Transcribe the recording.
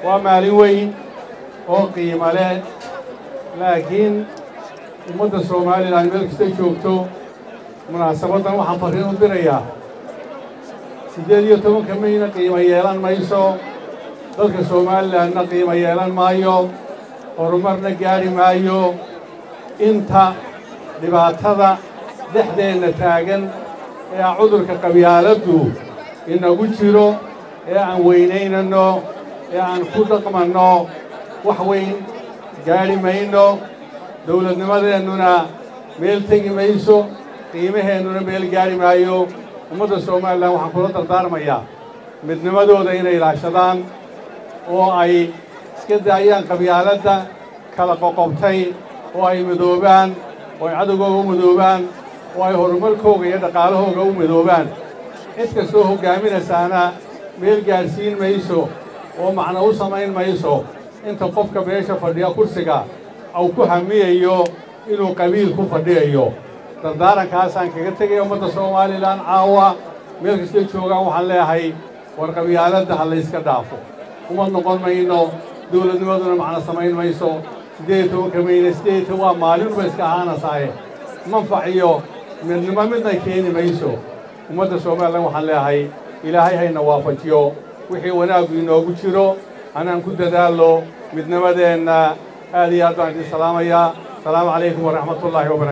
ومالي وين أو قيمة له لكن ummadda Soomaaliland meel kasta joogto munaasabadan waxaan fariin u dirayaa 18 Mayna qiimo yeelan mayso dadka Soomaalilandna qiimo yeelan maayo horumarna gaari maayo inta dhibaatada dhexdeena taagan ee cudurka qabyaaladdu inagu jiro ee aan weynaynano ee aan ku dhaqmano wax weyn gaari mayno dawladnimadeennuna meel tegi mayso qiimaheennuna meel gaari maayo ummadda Soomaaliland waxaan kula dardaarmayaa midnimadooda inay ilaashadaan oo ay iska daayaan qabyaaladda kala qoqobtay oo ay midoobaan oo ay cadowgooda u midoobaan oo ay horumarkooga iyo dhaqaalahooga u midoobaan cid kastoo hogaaminaysaana meel gaarsiin mayso oo macno u samayn mayso inta qofka meesha fadhiya kursiga أو كهمية إنه قبيل كفدية تدارك هاسان كعتة يوم تصومالي لان عوا ملك سيد شوقا وحلا هاي ورقبيالة ده حلا يسكدافو وما نقول ما إنه دولة نودنا معنا سماين ما يسو سديتو كمين سديتو ومالين بس كهانا صاير منفعيو من ما منا كيني ما يسو وما تصومالي وحلا هاي إلى هاي نوافجيو وحي ونابي نوجشرو أنا نكون دالو مدنا مدينا هذه السلام عليكم ورحمة الله وبركاته.